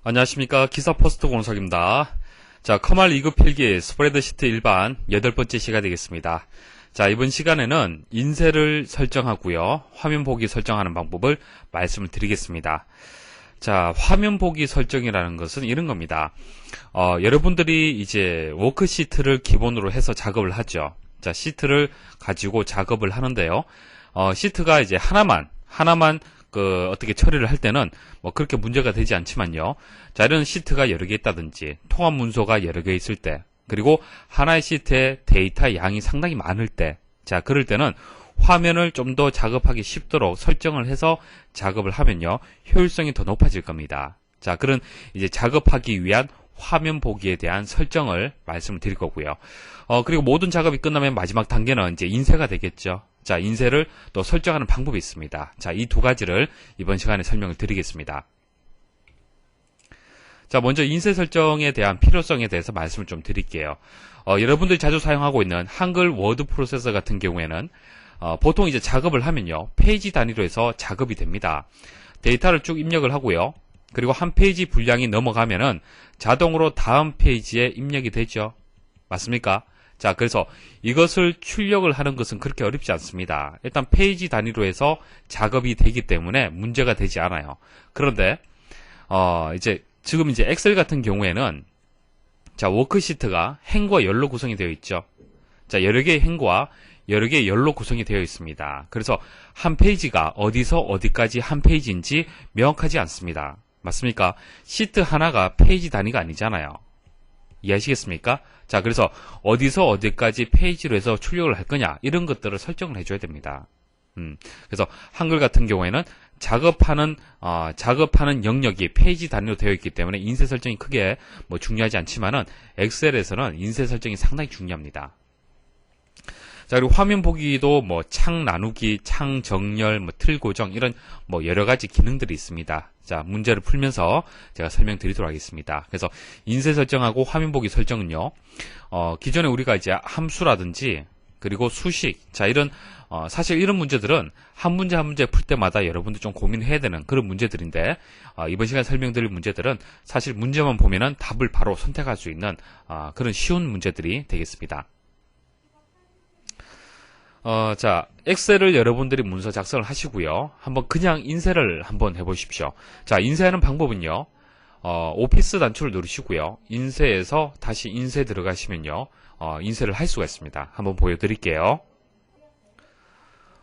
안녕하십니까. 기사포스트 공석입니다. 자, 커말 리그 필기 스프레드시트 일반 8번째 시간이 되겠습니다. 자, 이번 시간에는 인쇄를 설정하고요. 화면 보기 설정하는 방법을 말씀을 드리겠습니다. 자, 화면 보기 설정이라는 것은 이런 겁니다. 여러분들이 이제 워크시트를 기본으로 해서 작업을 하죠. 자, 시트를 가지고 작업을 하는데요. 시트가 이제 하나만 어떻게 처리를 할 때는 뭐 그렇게 문제가 되지 않지만요. 자, 이런 시트가 여러 개 있다든지 통합 문서가 여러 개 있을 때, 그리고 하나의 시트에 데이터 양이 상당히 많을 때, 자, 그럴 때는 화면을 좀 더 작업하기 쉽도록 설정을 해서 작업을 하면요, 효율성이 더 높아질 겁니다. 자, 그런 이제 작업하기 위한 화면 보기에 대한 설정을 말씀을 드릴 거고요. 그리고 모든 작업이 끝나면 마지막 단계는 이제 인쇄가 되겠죠. 자, 인쇄를 또 설정하는 방법이 있습니다. 자, 이 두 가지를 이번 시간에 설명을 드리겠습니다. 자, 먼저 인쇄 설정에 대한 필요성에 대해서 말씀을 좀 드릴게요. 여러분들이 자주 사용하고 있는 한글 워드 프로세서 같은 경우에는 보통 이제 작업을 하면요, 페이지 단위로 해서 작업이 됩니다. 데이터를 쭉 입력을 하고요. 그리고 한 페이지 분량이 넘어가면은 자동으로 다음 페이지에 입력이 되죠. 맞습니까? 자, 그래서 이것을 출력을 하는 것은 그렇게 어렵지 않습니다. 일단 페이지 단위로 해서 작업이 되기 때문에 문제가 되지 않아요. 그런데 지금 이제 엑셀 같은 경우에는, 자, 워크시트가 행과 열로 구성이 되어 있죠. 자, 여러 개의 행과 여러 개의 열로 구성이 되어 있습니다. 그래서 한 페이지가 어디서 어디까지 한 페이지인지 명확하지 않습니다. 맞습니까? 시트 하나가 페이지 단위가 아니잖아요. 이해하시겠습니까? 자, 그래서 어디서 어디까지 페이지로 해서 출력을 할 거냐, 이런 것들을 설정을 해줘야 됩니다. 그래서 한글 같은 경우에는 작업하는 영역이 페이지 단위로 되어 있기 때문에 인쇄 설정이 크게 뭐 중요하지 않지만은 엑셀에서는 인쇄 설정이 상당히 중요합니다. 자, 그리고 화면 보기도 뭐 창 나누기, 창 정렬, 뭐 틀 고정, 이런 뭐 여러 가지 기능들이 있습니다. 자, 문제를 풀면서 제가 설명드리도록 하겠습니다. 그래서 인쇄 설정하고 화면 보기 설정은요, 기존에 우리가 이제 함수라든지 그리고 수식, 자, 이런 사실 이런 문제들은 한 문제 한 문제 풀 때마다 여러분들 좀 고민해야 되는 그런 문제들인데, 이번 시간에 설명드릴 문제들은 사실 문제만 보면은 답을 바로 선택할 수 있는 그런 쉬운 문제들이 되겠습니다. 자, 엑셀을 여러분들이 문서 작성을 하시고요. 한번 그냥 인쇄를 한번 해보십시오. 자, 인쇄하는 방법은요, 오피스 단추를 누르시고요. 인쇄에서 다시 인쇄 들어가시면요, 인쇄를 할 수가 있습니다. 한번 보여드릴게요.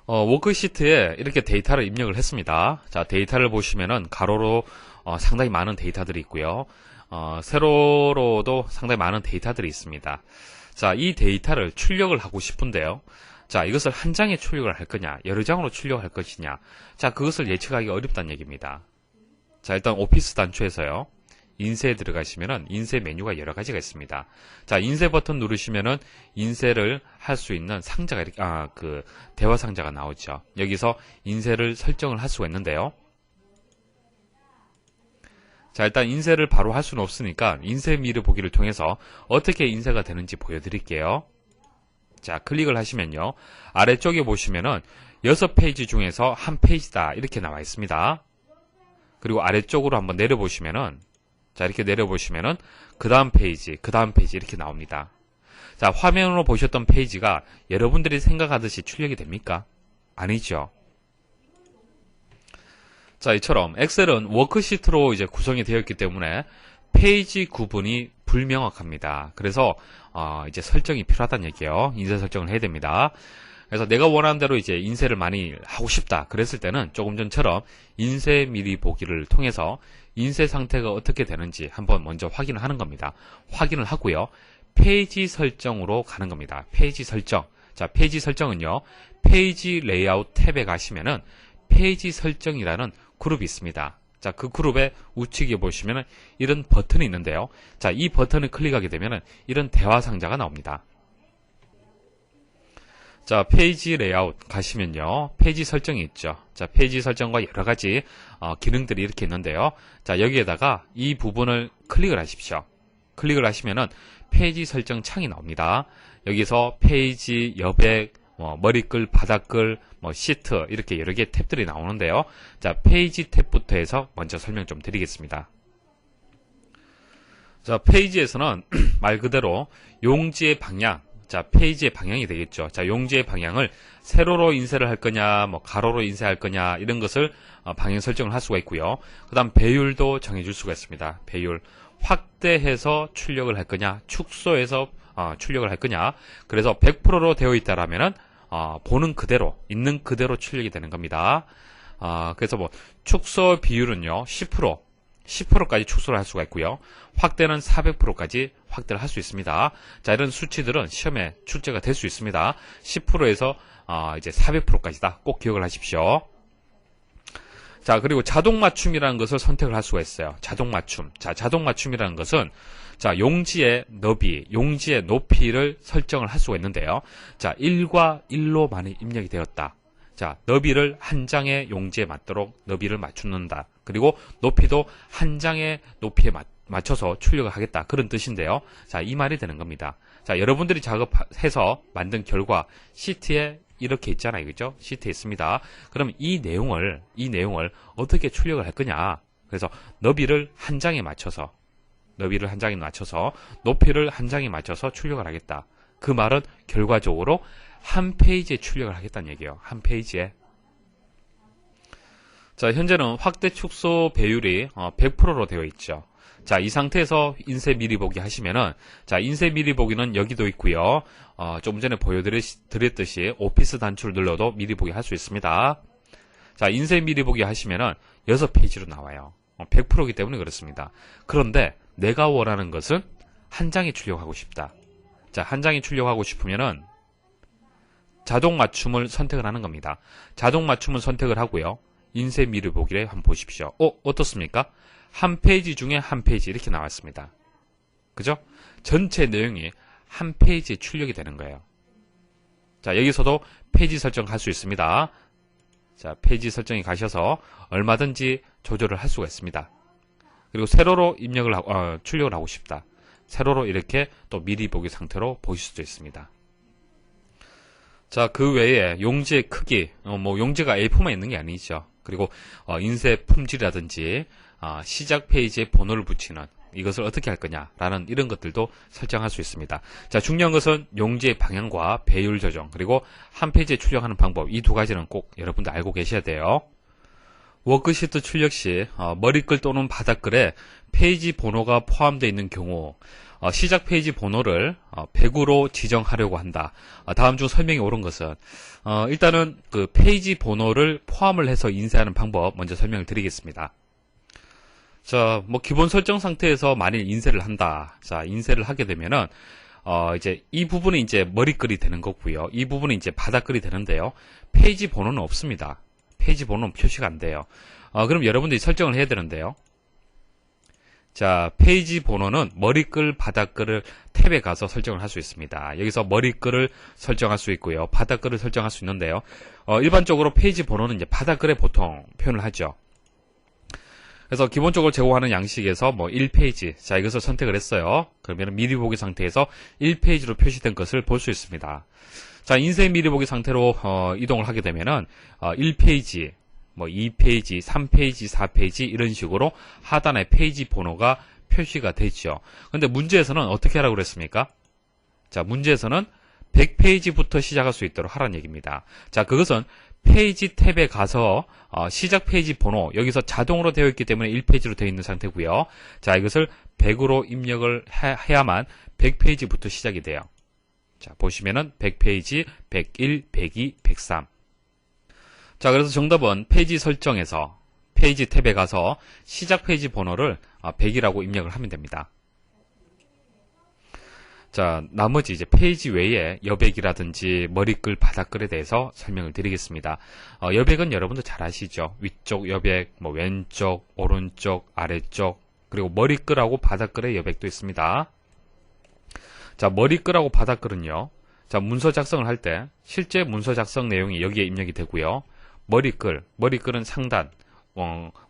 워크시트에 이렇게 데이터를 입력을 했습니다. 자, 데이터를 보시면은 가로로 상당히 많은 데이터들이 있고요. 세로로도 상당히 많은 데이터들이 있습니다. 자, 이 데이터를 출력을 하고 싶은데요. 자, 이것을 한 장에 출력을 할 거냐, 여러 장으로 출력을 할 것이냐. 자, 그것을 예측하기 어렵다는 얘기입니다. 자, 일단 오피스 단추에서요, 인쇄에 들어가시면은 인쇄 메뉴가 여러 가지가 있습니다. 자, 인쇄 버튼 누르시면은 인쇄를 할 수 있는 상자가 이렇게, 대화 상자가 나오죠. 여기서 인쇄를 설정을 할 수가 있는데요. 자, 일단 인쇄를 바로 할 수는 없으니까 인쇄 미르 보기를 통해서 어떻게 인쇄가 되는지 보여드릴게요. 자, 클릭을 하시면요, 아래쪽에 보시면은 6페이지 중에서 한 페이지다, 이렇게 나와 있습니다. 그리고 아래쪽으로 한번 내려보시면은, 자, 이렇게 내려보시면은 그 다음 페이지 이렇게 나옵니다. 자, 화면으로 보셨던 페이지가 여러분들이 생각하듯이 출력이 됩니까? 아니죠. 자, 이처럼 엑셀은 워크시트로 이제 구성이 되어 있기 때문에 페이지 구분이 불명확합니다. 그래서 이제 설정이 필요하다는 얘기예요. 인쇄 설정을 해야 됩니다. 그래서 내가 원하는 대로 이제 인쇄를 많이 하고 싶다, 그랬을 때는 조금 전처럼 인쇄 미리 보기를 통해서 인쇄 상태가 어떻게 되는지 한번 먼저 확인을 하는 겁니다. 확인을 하고요, 페이지 설정으로 가는 겁니다. 페이지 설정. 자, 페이지 설정은요, 페이지 레이아웃 탭에 가시면은 페이지 설정이라는 그룹이 있습니다. 자, 그 그룹의 우측에 보시면은 이런 버튼이 있는데요. 자, 이 버튼을 클릭하게 되면은 이런 대화 상자가 나옵니다. 자, 페이지 레이아웃 가시면요, 페이지 설정이 있죠. 자, 페이지 설정과 여러 가지 기능들이 이렇게 있는데요. 자, 여기에다가 이 부분을 클릭을 하십시오. 클릭을 하시면은 페이지 설정 창이 나옵니다. 여기서 페이지, 여백, 머리글, 바닥글, 시트, 이렇게 여러 개의 탭들이 나오는데요. 자, 페이지 탭부터 해서 먼저 설명 좀 드리겠습니다. 자, 페이지에서는 말 그대로 용지의 방향, 자, 페이지의 방향이 되겠죠. 자, 용지의 방향을 세로로 인쇄를 할 거냐, 뭐 가로로 인쇄할 거냐, 이런 것을 방향 설정을 할 수가 있고요. 그 다음 배율도 정해줄 수가 있습니다. 배율. 확대해서 출력을 할 거냐, 축소해서 출력을 할 거냐. 그래서 100%로 되어 있다라면은 보는 그대로, 있는 그대로 출력이 되는 겁니다. 그래서 뭐 축소 비율은요 10%까지 축소를 할 수가 있고요. 확대는 400%까지 확대를 할 수 있습니다. 자, 이런 수치들은 시험에 출제가 될 수 있습니다. 10%에서 이제 400%까지다. 꼭 기억을 하십시오. 자, 그리고 자동 맞춤이라는 것을 선택을 할 수가 있어요. 자동 맞춤. 자, 자동 맞춤이라는 것은 자, 용지의 너비, 용지의 높이를 설정을 할 수가 있는데요. 자, 1과 1로 많이 입력이 되었다. 자, 너비를 한 장의 용지에 맞도록 너비를 맞추는다. 그리고 높이도 한 장의 높이에 맞춰서 출력을 하겠다. 그런 뜻인데요. 자, 이 말이 되는 겁니다. 자, 여러분들이 작업해서 만든 결과 시트에 이렇게 있잖아요. 그죠? 시트에 있습니다. 그럼 이 내용을 어떻게 출력을 할 거냐? 그래서 너비를 한 장에 맞춰서 높이를 한 장에 맞춰서 출력을 하겠다. 그 말은 결과적으로 한 페이지에 출력을 하겠다는 얘기예요. 한 페이지에. 자, 현재는 확대 축소 배율이 100%로 되어 있죠. 자, 이 상태에서 인쇄 미리 보기 하시면은, 자, 인쇄 미리 보기는 여기도 있고요. 조금 전에 보여드렸듯이 오피스 단추를 눌러도 미리 보기 할 수 있습니다. 자, 인쇄 미리 보기 하시면은 6페이지로 나와요. 100%이기 때문에 그렇습니다. 그런데 내가 원하는 것은 한 장에 출력하고 싶다. 자, 한 장에 출력하고 싶으면은 자동 맞춤을 선택을 하는 겁니다. 자동 맞춤을 선택을 하고요. 인쇄 미리 보기를 한번 보십시오. 어떻습니까? 한 페이지 중에 한 페이지 이렇게 나왔습니다. 그죠? 전체 내용이 한 페이지에 출력이 되는 거예요. 자, 여기서도 페이지 설정할 수 있습니다. 자, 페이지 설정에 가셔서 얼마든지 조절을 할 수가 있습니다. 그리고 세로로 출력을 하고 싶다. 세로로 이렇게 또 미리 보기 상태로 보실 수도 있습니다. 자, 그 외에 용지의 크기, 용지가 A4만 있는 게 아니죠. 그리고 인쇄 품질이라든지 시작 페이지에 번호를 붙이는 이것을 어떻게 할 거냐라는 이런 것들도 설정할 수 있습니다. 자, 중요한 것은 용지의 방향과 배율 조정, 그리고 한 페이지에 출력하는 방법, 이 두 가지는 꼭 여러분들 알고 계셔야 돼요. 워크시트 출력 시 머리글 또는 바닥글에 페이지 번호가 포함되어 있는 경우 시작 페이지 번호를 100으로 지정하려고 한다. 다음 중 설명이 옳은 것은 일단은 그 페이지 번호를 포함을 해서 인쇄하는 방법 먼저 설명을 드리겠습니다. 자, 뭐 기본 설정 상태에서 만일 인쇄를 한다. 자, 인쇄를 하게 되면은 이제 이 부분이 이제 머리글이 되는 거고요. 이 부분이 이제 바닥글이 되는데요. 페이지 번호는 없습니다. 페이지 번호는 표시가 안 돼요. 그럼 여러분들이 설정을 해야 되는데요. 자, 페이지 번호는 머리글, 바닥글을 탭에 가서 설정을 할 수 있습니다. 여기서 머리글을 설정할 수 있고요. 바닥글을 설정할 수 있는데요. 일반적으로 페이지 번호는 이제 바닥글에 보통 표현을 하죠. 그래서 기본적으로 제공하는 양식에서 뭐 1페이지, 자, 이것을 선택을 했어요. 그러면 미리 보기 상태에서 1페이지로 표시된 것을 볼 수 있습니다. 자, 인쇄 미리 보기 상태로 이동을 하게 되면은 1페이지, 뭐 2페이지, 3페이지, 4페이지 이런 식으로 하단에 페이지 번호가 표시가 되죠. 근데 문제에서는 어떻게 하라고 그랬습니까? 자, 문제에서는 100페이지부터 시작할 수 있도록 하라는 얘기입니다. 자, 그것은 페이지 탭에 가서 시작 페이지 번호, 여기서 자동으로 되어 있기 때문에 1페이지로 되어 있는 상태고요. 자, 이것을 100으로 입력을 해야만 100페이지부터 시작이 돼요. 자, 보시면은 100페이지, 101, 102, 103. 자, 그래서 정답은 페이지 설정에서 페이지 탭에 가서 시작 페이지 번호를 100이라고 입력을 하면 됩니다. 자, 나머지 이제 페이지 외에 여백이라든지 머리글, 바닥글에 대해서 설명을 드리겠습니다. 여백은 여러분도 잘 아시죠? 위쪽 여백, 뭐 왼쪽, 오른쪽, 아래쪽, 그리고 머리글하고 바닥글의 여백도 있습니다. 자, 머리글하고 바닥글은요. 자, 문서 작성을 할 때 실제 문서 작성 내용이 여기에 입력이 되고요. 머리글은 상단,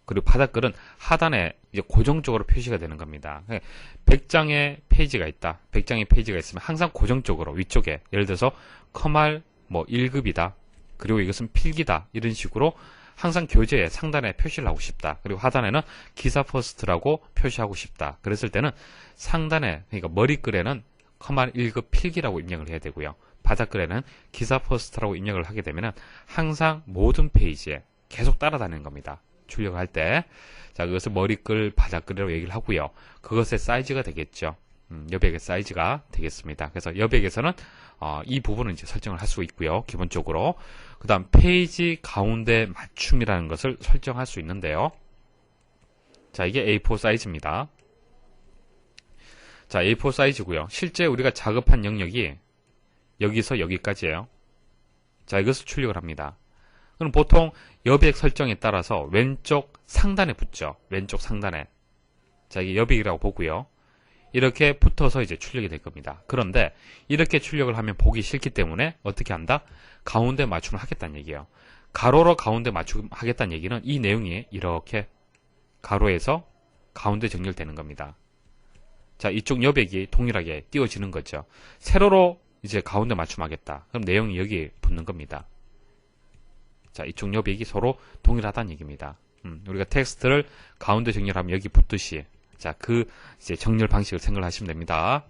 그리고 바닥글은 하단에 이제 고정적으로 표시가 되는 겁니다. 100장의 페이지가 있다. 100장의 페이지가 있으면 항상 고정적으로 위쪽에 예를 들어서 커말 뭐 1급이다. 그리고 이것은 필기다. 이런 식으로 항상 교재에 상단에 표시를 하고 싶다. 그리고 하단에는 기사 퍼스트라고 표시하고 싶다. 그랬을 때는 상단에, 그러니까 머리글에는 커만 1급 필기라고 입력을 해야 되고요. 바닥글에는 기사 퍼스트라고 입력을 하게 되면 항상 모든 페이지에 계속 따라다니는 겁니다. 출력할 때. 자, 그것을 머리글, 바닥글이라고 얘기를 하고요. 그것의 사이즈가 되겠죠. 여백의 사이즈가 되겠습니다. 그래서 여백에서는 이 부분은 이제 설정을 할 수 있고요. 기본적으로. 그 다음 페이지 가운데 맞춤이라는 것을 설정할 수 있는데요. 자, 이게 A4 사이즈입니다. 자, A4 사이즈고요. 실제 우리가 작업한 영역이 여기서 여기까지예요. 자, 이것을 출력을 합니다. 그럼 보통 여백 설정에 따라서 왼쪽 상단에 붙죠. 왼쪽 상단에. 자, 이게 여백이라고 보고요. 이렇게 붙어서 이제 출력이 될 겁니다. 그런데 이렇게 출력을 하면 보기 싫기 때문에 어떻게 한다? 가운데 맞춤을 하겠다는 얘기예요. 가로로 가운데 맞춤 하겠다는 얘기는 이 내용이 이렇게 가로에서 가운데 정렬되는 겁니다. 자, 이쪽 여백이 동일하게 띄워지는 거죠. 세로로 이제 가운데 맞춤하겠다. 그럼 내용이 여기 붙는 겁니다. 자, 이쪽 여백이 서로 동일하다는 얘기입니다. 우리가 텍스트를 가운데 정렬하면 여기 붙듯이, 자, 그 이제 정렬 방식을 생각을 하시면 됩니다.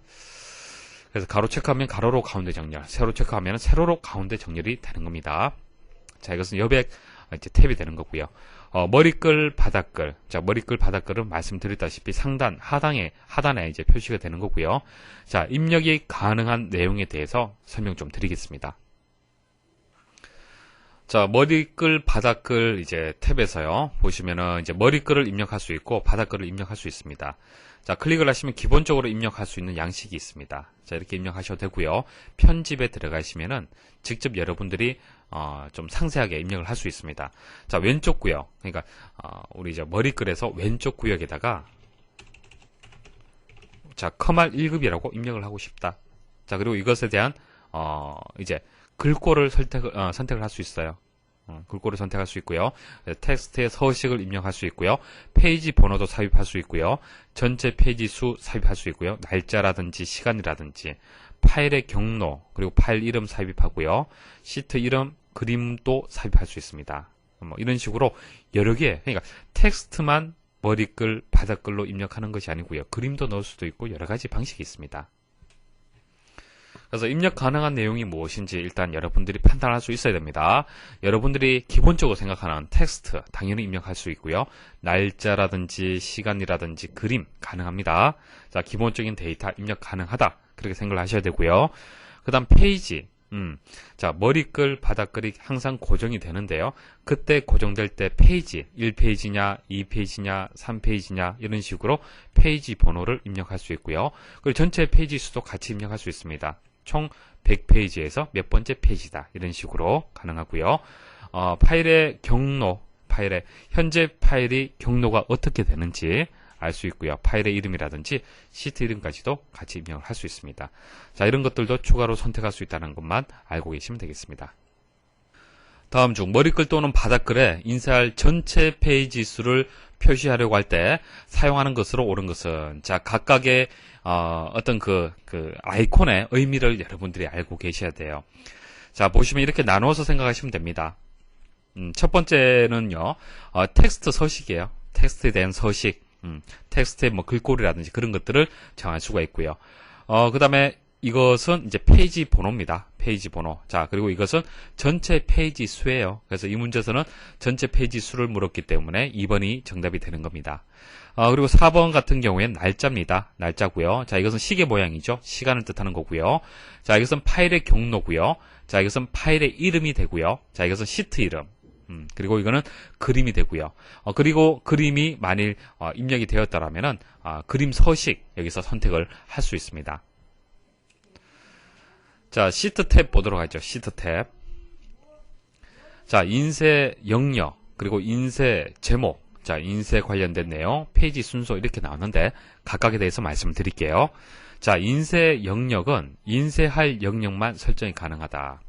그래서 가로 체크하면 가로로 가운데 정렬, 세로 체크하면 세로로 가운데 정렬이 되는 겁니다. 자, 이것은 여백 이제 탭이 되는 거고요. 머리글, 바닥글. 자, 머리글, 바닥글은 말씀드렸다시피 상단, 하단에 이제 표시가 되는 거고요. 자, 입력이 가능한 내용에 대해서 설명 좀 드리겠습니다. 자, 머리글, 바닥글 이제 탭에서요. 보시면은 이제 머리글을 입력할 수 있고 바닥글을 입력할 수 있습니다. 자, 클릭을 하시면 기본적으로 입력할 수 있는 양식이 있습니다. 자, 이렇게 입력하셔도 되고요. 편집에 들어가시면은 직접 여러분들이 좀 상세하게 입력을 할 수 있습니다. 자, 왼쪽 구역. 그러니까 우리 이제 머리글에서 왼쪽 구역에다가 자, 커말 1급이라고 입력을 하고 싶다. 자, 그리고 이것에 대한 이제 글꼴을 선택을 할 수 있어요. 글꼴을 선택할 수 있고요. 텍스트의 서식을 입력할 수 있고요. 페이지 번호도 삽입할 수 있고요. 전체 페이지 수 삽입할 수 있고요. 날짜라든지 시간이라든지 파일의 경로 그리고 파일 이름 삽입하고요. 시트 이름, 그림도 삽입할 수 있습니다. 뭐 이런 식으로 여러 개, 그러니까 텍스트만 머리글, 바닥글로 입력하는 것이 아니고요. 그림도 넣을 수도 있고 여러 가지 방식이 있습니다. 그래서 입력 가능한 내용이 무엇인지 일단 여러분들이 판단할 수 있어야 됩니다. 여러분들이 기본적으로 생각하는 텍스트 당연히 입력할 수 있고요. 날짜라든지 시간이라든지 그림 가능합니다. 자, 기본적인 데이터 입력 가능하다. 그렇게 생각을 하셔야 되고요. 그 다음 페이지. 자, 머리글, 바닥글이 항상 고정이 되는데요. 그때 고정될 때 페이지, 1페이지냐, 2페이지냐, 3페이지냐 이런 식으로 페이지 번호를 입력할 수 있고요. 그리고 전체 페이지 수도 같이 입력할 수 있습니다. 총 100페이지에서 몇 번째 페이지다 이런 식으로 가능하고요. 파일의 경로, 현재 파일이 경로가 어떻게 되는지 알 수 있고요. 파일의 이름이라든지 시트 이름까지도 같이 입력을 할 수 있습니다. 자, 이런 것들도 추가로 선택할 수 있다는 것만 알고 계시면 되겠습니다. 다음 중 머리글 또는 바닥글에 인쇄할 전체 페이지 수를 표시하려고 할 때 사용하는 것으로 옳은 것은, 자, 각각의 어떤 그 아이콘의 의미를 여러분들이 알고 계셔야 돼요. 자, 보시면 이렇게 나누어서 생각하시면 됩니다. 첫 번째는요, 텍스트 서식이에요. 텍스트에 대한 서식, 텍스트의 뭐 글꼴이라든지 그런 것들을 정할 수가 있고요. 그 다음에 이것은 이제 페이지 번호입니다. 페이지 번호. 자, 그리고 이것은 전체 페이지 수예요. 그래서 이 문제에서는 전체 페이지 수를 물었기 때문에 2번이 정답이 되는 겁니다. 그리고 4번 같은 경우에는 날짜입니다. 날짜고요. 자, 이것은 시계 모양이죠. 시간을 뜻하는 거고요. 자, 이것은 파일의 경로고요. 자, 이것은 파일의 이름이 되고요. 자, 이것은 시트 이름. 그리고 이거는 그림이 되고요. 그리고 그림이 만일 입력이 되었다라면은 그림 서식 여기서 선택을 할 수 있습니다. 자, 시트 탭 보도록 하죠. 시트 탭. 자, 인쇄 영역, 그리고 인쇄 제목, 자, 인쇄 관련된 내용, 페이지 순서 이렇게 나오는데 각각에 대해서 말씀드릴게요. 자, 인쇄 영역은 인쇄할 영역만 설정이 가능하다.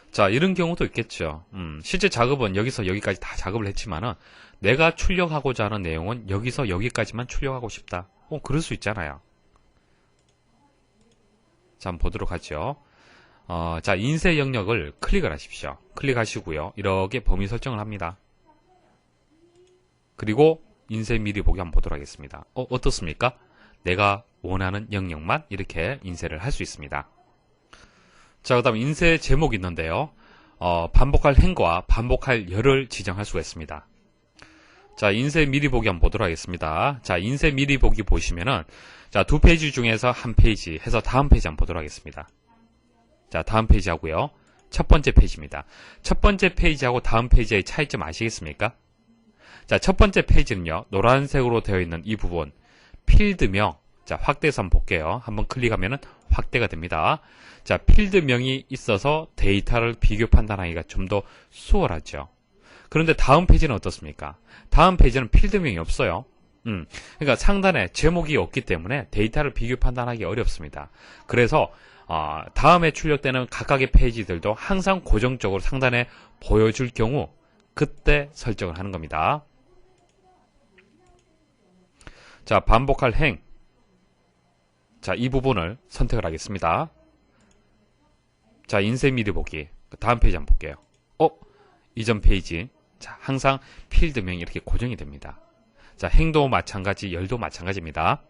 자, 이런 경우도 있겠죠. 실제 작업은 여기서 여기까지 다 작업을 했지만은 내가 출력하고자 하는 내용은 여기서 여기까지만 출력하고 싶다. 그럴 수 있잖아요. 자, 한번 보도록 하죠. 자, 인쇄 영역을 클릭을 하십시오. 클릭하시고요. 이렇게 범위 설정을 합니다. 그리고 인쇄 미리 보기 한번 보도록 하겠습니다. 어떻습니까? 내가 원하는 영역만 이렇게 인쇄를 할 수 있습니다. 자, 그 다음 인쇄 제목이 있는데요. 반복할 행과 반복할 열을 지정할 수가 있습니다. 자, 인쇄 미리 보기 한번 보도록 하겠습니다. 자, 인쇄 미리 보기 보시면은, 자, 두 페이지 중에서 한 페이지 해서 다음 페이지 한번 보도록 하겠습니다. 자, 다음 페이지 하고요. 첫 번째 페이지입니다. 첫 번째 페이지하고 다음 페이지의 차이점 아시겠습니까? 자, 첫 번째 페이지는요, 노란색으로 되어 있는 이 부분, 필드명. 자, 확대해서 한번 볼게요. 한번 클릭하면은 확대가 됩니다. 자, 필드명이 있어서 데이터를 비교 판단하기가 좀 더 수월하죠. 그런데 다음 페이지는 어떻습니까? 다음 페이지는 필드명이 없어요. 그러니까 상단에 제목이 없기 때문에 데이터를 비교 판단하기 어렵습니다. 그래서 다음에 출력되는 각각의 페이지들도 항상 고정적으로 상단에 보여줄 경우 그때 설정을 하는 겁니다. 자, 반복할 행. 자, 이 부분을 선택을 하겠습니다. 자, 인쇄 미리 보기. 다음 페이지 한번 볼게요. 이전 페이지. 자, 항상 필드명이 이렇게 고정이 됩니다. 자, 행도 마찬가지, 열도 마찬가지입니다.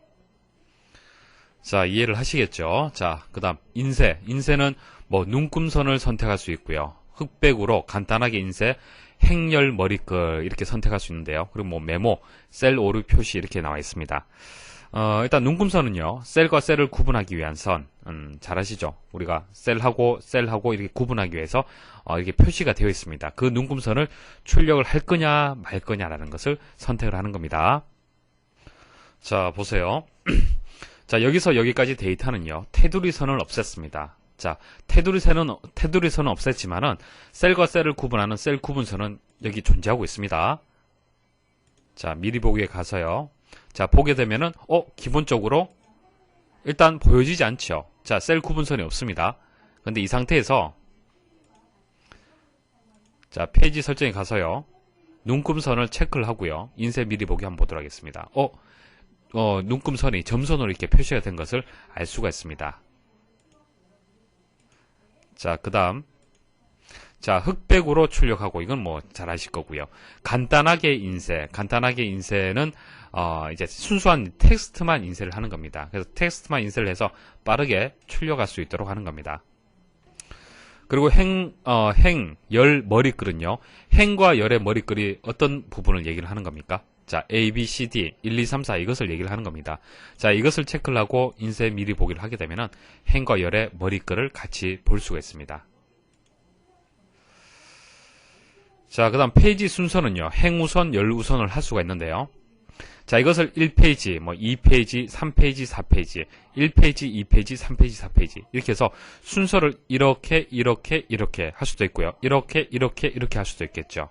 자, 이해를 하시겠죠? 자, 그 다음, 인쇄. 인쇄는 눈금선을 선택할 수 있고요. 흑백으로 간단하게 인쇄, 행열 머리글 이렇게 선택할 수 있는데요. 그리고 메모, 셀 오류 표시 이렇게 나와 있습니다. 일단 눈금선은요, 셀과 셀을 구분하기 위한 선, 잘 아시죠? 우리가 셀하고 이렇게 구분하기 위해서 이렇게 표시가 되어 있습니다. 그 눈금선을 출력을 할 거냐 말 거냐라는 것을 선택을 하는 겁니다. 자, 보세요. 자, 여기서 여기까지 데이터는요, 테두리 선을 없앴습니다. 자, 테두리 선은 없앴지만은 셀과 셀을 구분하는 셀 구분선은 여기 존재하고 있습니다. 자, 미리 보기에 가서요. 자, 보게 되면은 기본적으로 일단 보여지지 않죠. 자, 셀 구분선이 없습니다. 근데 이 상태에서 자, 페이지 설정에 가서요. 눈금선을 체크를 하고요. 인쇄 미리 보기 한번 보도록 하겠습니다. 눈금선이 점선으로 이렇게 표시가 된 것을 알 수가 있습니다. 자, 그 다음. 자, 흑백으로 출력하고, 이건 잘 아실 거고요. 간단하게 인쇄는, 이제 순수한 텍스트만 인쇄를 하는 겁니다. 그래서 텍스트만 인쇄를 해서 빠르게 출력할 수 있도록 하는 겁니다. 그리고 열 머리글은요, 행과 열의 머리글이 어떤 부분을 얘기를 하는 겁니까? 자, A, B, C, D, 1, 2, 3, 4 이것을 얘기를 하는 겁니다. 자, 이것을 체크를 하고 인쇄 미리 보기를 하게 되면은 행과 열의 머리글을 같이 볼 수가 있습니다. 자, 그 다음 페이지 순서는요, 행 우선, 열 우선을 할 수가 있는데요. 자, 이것을 1페이지, 2페이지, 3페이지, 4페이지, 1페이지, 2페이지, 3페이지, 4페이지 이렇게 해서 순서를 이렇게 할 수도 있고요. 이렇게 할 수도 있겠죠.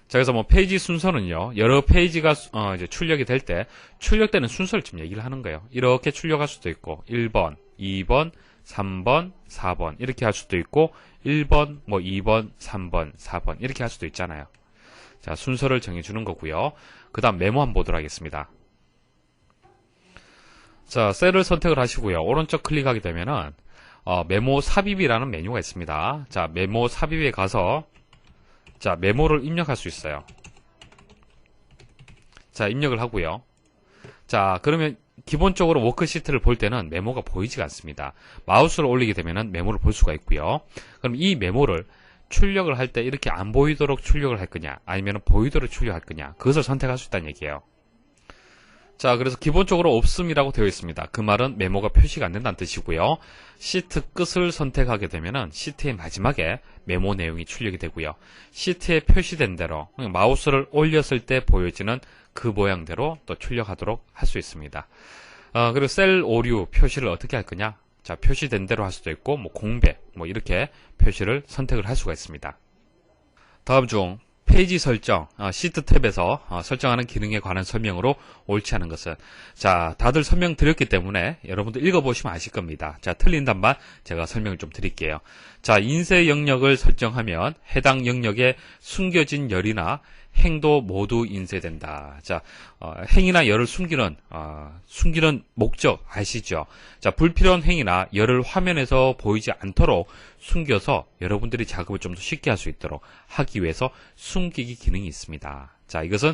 자, 그래서 페이지 순서는요, 여러 페이지가 이제 출력이 될 때 출력되는 순서를 지금 얘기를 하는 거예요. 이렇게 출력할 수도 있고 1번, 2번, 3번, 4번 이렇게 할 수도 있고 1번, 2번, 3번, 4번 이렇게 할 수도 있잖아요. 자, 순서를 정해주는 거고요. 그 다음 메모 한번 보도록 하겠습니다. 자, 셀을 선택을 하시고요. 오른쪽 클릭하게 되면은 메모 삽입이라는 메뉴가 있습니다. 자, 메모 삽입에 가서 자, 메모를 입력할 수 있어요. 자, 입력을 하고요. 자, 그러면 기본적으로 워크시트를 볼 때는 메모가 보이지가 않습니다. 마우스를 올리게 되면은 메모를 볼 수가 있고요. 그럼 이 메모를 출력을 할 때 이렇게 안 보이도록 출력을 할 거냐, 아니면 보이도록 출력할 거냐, 그것을 선택할 수 있다는 얘기예요. 자, 그래서 기본적으로 없음이라고 되어 있습니다. 그 말은 메모가 표시가 안 된다는 뜻이고요. 시트 끝을 선택하게 되면은 시트의 마지막에 메모 내용이 출력이 되고요. 시트에 표시된 대로 마우스를 올렸을 때 보여지는 그 모양대로 또 출력하도록 할 수 있습니다. 그리고 셀 오류 표시를 어떻게 할 거냐? 자, 표시된 대로 할 수도 있고, 공백, 이렇게 표시를 선택을 할 수가 있습니다. 다음 중 페이지 설정, 시트 탭에서 설정하는 기능에 관한 설명으로 옳지 않은 것은, 자, 다들 설명 드렸기 때문에 여러분들 읽어보시면 아실 겁니다. 자, 틀린 답만 제가 설명을 좀 드릴게요. 자, 인쇄 영역을 설정하면 해당 영역에 숨겨진 열이나 행도 모두 인쇄된다. 자, 행이나 열을 숨기는 목적 아시죠? 자, 불필요한 행이나 열을 화면에서 보이지 않도록 숨겨서 여러분들이 작업을 좀 더 쉽게 할 수 있도록 하기 위해서 숨기기 기능이 있습니다. 자, 이것은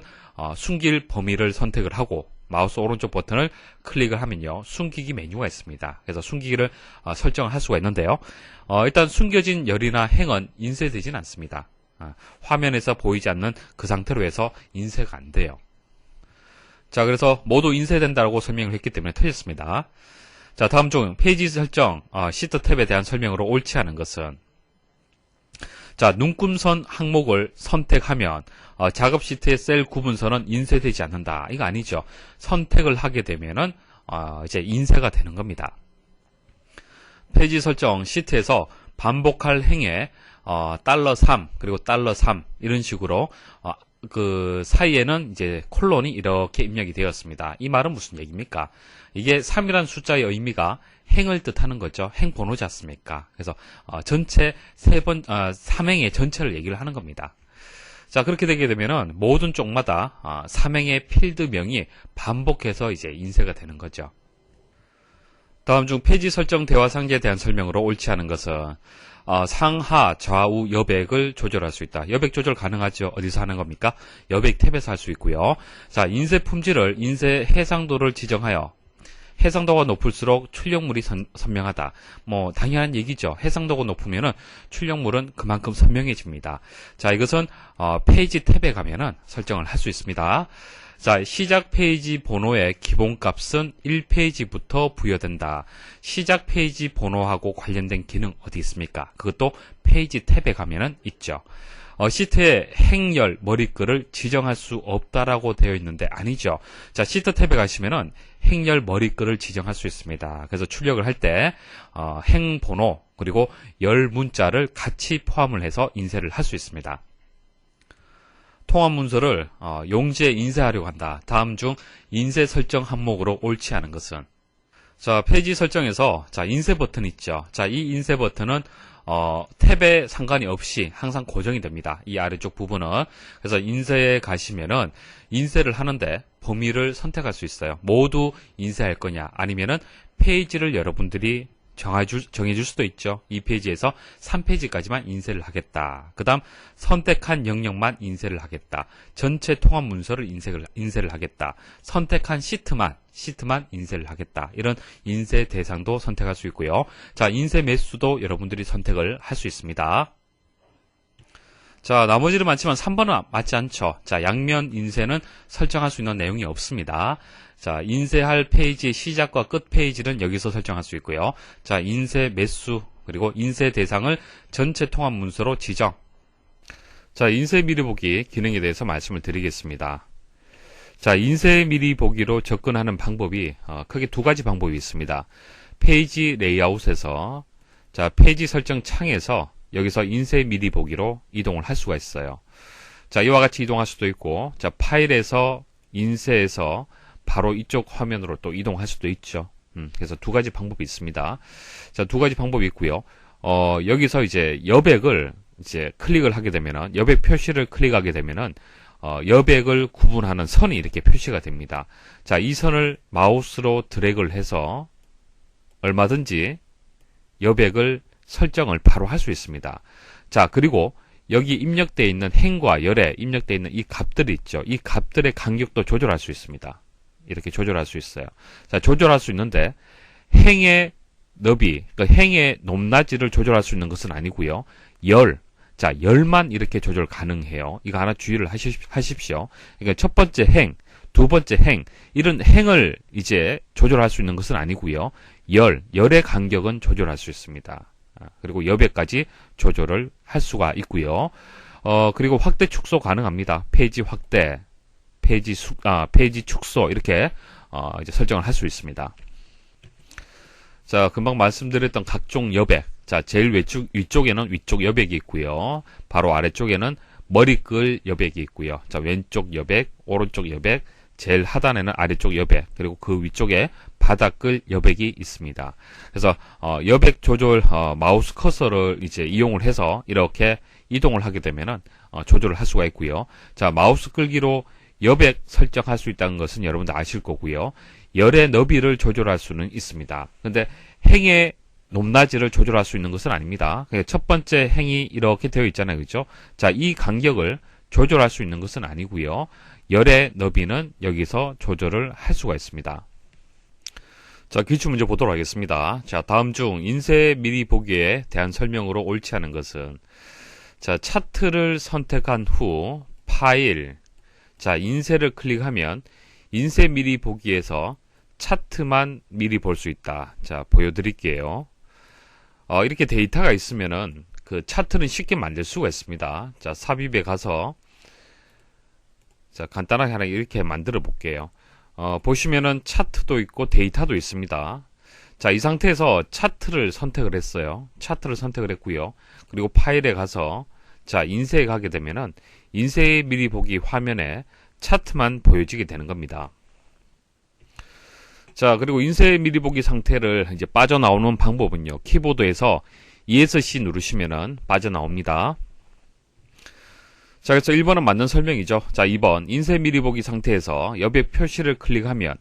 숨길 범위를 선택을 하고 마우스 오른쪽 버튼을 클릭을 하면요, 숨기기 메뉴가 있습니다. 그래서 숨기기를 설정을 할 수가 있는데요. 일단 숨겨진 열이나 행은 인쇄되진 않습니다. 화면에서 보이지 않는 그 상태로 해서 인쇄가 안 돼요. 자, 그래서 모두 인쇄된다고 설명을 했기 때문에 틀렸습니다. 자, 다음 중 페이지 설정 시트 탭에 대한 설명으로 옳지 않은 것은, 자, 눈금선 항목을 선택하면 작업 시트의 셀 구분선은 인쇄되지 않는다. 이거 아니죠. 선택을 하게 되면은 이제 인쇄가 되는 겁니다. 페이지 설정 시트에서 반복할 행에 $3 그리고 $3 이런 식으로 그 사이에는 이제 콜론이 이렇게 입력이 되었습니다. 이 말은 무슨 얘기입니까? 이게 3이라는 숫자의 의미가 행을 뜻하는 거죠. 행 번호지 않습니까? 그래서 전체 3행의 전체를 얘기를 하는 겁니다. 자, 그렇게 되게 되면은 모든 쪽마다 3행의 필드명이 반복해서 이제 인쇄가 되는 거죠. 다음 중 페이지 설정 대화 상자에 대한 설명으로 옳지 않은 것은, 상하, 좌우, 여백을 조절할 수 있다. 여백 조절 가능하죠. 어디서 하는 겁니까? 여백 탭에서 할 수 있고요. 자, 인쇄 품질을 인쇄 해상도를 지정하여 해상도가 높을수록 출력물이 선명하다. 뭐 당연한 얘기죠. 해상도가 높으면은 출력물은 그만큼 선명해집니다. 자, 이것은 페이지 탭에 가면은 설정을 할 수 있습니다. 자, 시작 페이지 번호의 기본값은 1페이지부터 부여된다. 시작 페이지 번호하고 관련된 기능 어디 있습니까? 그것도 페이지 탭에 가면은 있죠. 시트에 행열 머리글을 지정할 수 없다라고 되어 있는데 아니죠. 자, 시트 탭에 가시면은 행열 머리글을 지정할 수 있습니다. 그래서 출력을 할 때 행 번호 그리고 열 문자를 같이 포함을 해서 인쇄를 할 수 있습니다. 통합 문서를 용지에 인쇄하려고 한다. 다음 중 인쇄 설정 항목으로 옳지 않은 것은, 자, 페이지 설정에서 자, 인쇄 버튼 있죠. 자, 이 인쇄 버튼은 탭에 상관이 없이 항상 고정이 됩니다. 이 아래쪽 부분은. 그래서 인쇄에 가시면은 인쇄를 하는데 범위를 선택할 수 있어요. 모두 인쇄할 거냐, 아니면은 페이지를 여러분들이 정해줄 수도 있죠. 이 페이지에서 3페이지까지만 인쇄를 하겠다. 그 다음 선택한 영역만 인쇄를 하겠다. 전체 통합 문서를 인쇄를 하겠다. 선택한 시트만 인쇄를 하겠다. 이런 인쇄 대상도 선택할 수 있고요. 자, 인쇄 매수도 여러분들이 선택을 할 수 있습니다. 자, 나머지는 많지만 3번은 맞지 않죠. 자, 양면 인쇄는 설정할 수 있는 내용이 없습니다. 자, 인쇄할 페이지 시작과 끝 페이지는 여기서 설정할 수 있고요. 자, 인쇄 매수 그리고 인쇄 대상을 전체 통합 문서로 지정. 자, 인쇄 미리 보기 기능에 대해서 말씀을 드리겠습니다. 자, 인쇄 미리 보기로 접근하는 방법이 크게 두 가지 방법이 있습니다. 페이지 레이아웃에서, 자, 페이지 설정 창에서 여기서 인쇄 미리 보기로 이동을 할 수가 있어요. 자, 이와 같이 이동할 수도 있고, 자, 파일에서 인쇄해서 바로 이쪽 화면으로 또 이동할 수도 있죠. 그래서 두 가지 방법이 있습니다. 자, 두 가지 방법이 있고요. 여기서 이제 여백을 이제 클릭을 하게 되면은, 여백 표시를 클릭하게 되면은, 여백을 구분하는 선이 이렇게 표시가 됩니다. 자, 이 선을 마우스로 드래그를 해서 얼마든지 여백을 설정을 바로 할 수 있습니다. 자, 그리고 여기 입력되어 있는 행과 열에 입력되어 있는 이 값들이 있죠. 이 값들의 간격도 조절할 수 있습니다. 이렇게 조절할 수 있어요. 자, 조절할 수 있는데 행의 너비, 그러니까 행의 높낮이를 조절할 수 있는 것은 아니고요. 자, 열만 이렇게 조절 가능해요. 이거 하나 주의를 하십시오. 그러니까 첫 번째 행, 두 번째 행, 이런 행을 이제 조절할 수 있는 것은 아니고요. 열의 간격은 조절할 수 있습니다. 그리고 여백까지 조절을 할 수가 있고요. 그리고 확대 축소 가능합니다. 페이지 확대, 페이지 축소 이렇게 이제 설정을 할 수 있습니다. 자, 금방 말씀드렸던 각종 여백. 자, 제일 위쪽에는 위쪽 여백이 있고요. 바로 아래쪽에는 머리글 여백이 있고요. 자, 왼쪽 여백, 오른쪽 여백, 제일 하단에는 아래쪽 여백, 그리고 그 위쪽에 바닥글 여백이 있습니다. 그래서 여백 조절 마우스 커서를 이제 이용을 해서 이렇게 이동을 하게 되면은 조절을 할 수가 있고요. 자, 마우스 끌기로 여백 설정할 수 있다는 것은 여러분들 아실 거고요. 열의 너비를 조절할 수는 있습니다. 근데 행의 높낮이를 조절할 수 있는 것은 아닙니다. 첫 번째 행이 이렇게 되어 있잖아요. 그죠? 자, 이 간격을 조절할 수 있는 것은 아니고요. 열의 너비는 여기서 조절을 할 수가 있습니다. 자, 기출문제 보도록 하겠습니다. 자, 다음 중 인쇄 미리 보기에 대한 설명으로 옳지 않은 것은, 자, 차트를 선택한 후 파일, 자, 인쇄를 클릭하면 인쇄 미리 보기에서 차트만 미리 볼 수 있다. 자, 보여드릴게요. 이렇게 데이터가 있으면은 그 차트는 쉽게 만들 수가 있습니다. 자, 삽입에 가서 자, 간단하게 하나 이렇게 만들어 볼게요. 보시면은 차트도 있고 데이터도 있습니다. 자, 이 상태에서 차트를 선택을 했어요. 차트를 선택을 했고요. 그리고 파일에 가서 자, 인쇄에 가게 되면은 인쇄 미리 보기 화면에 차트만 보여지게 되는 겁니다. 자, 그리고 인쇄 미리 보기 상태를 이제 빠져나오는 방법은요. 키보드에서 ESC 누르시면은 빠져나옵니다. 자, 그래서 1번은 맞는 설명이죠. 자, 2번 인쇄 미리 보기 상태에서 여백 표시를 클릭하면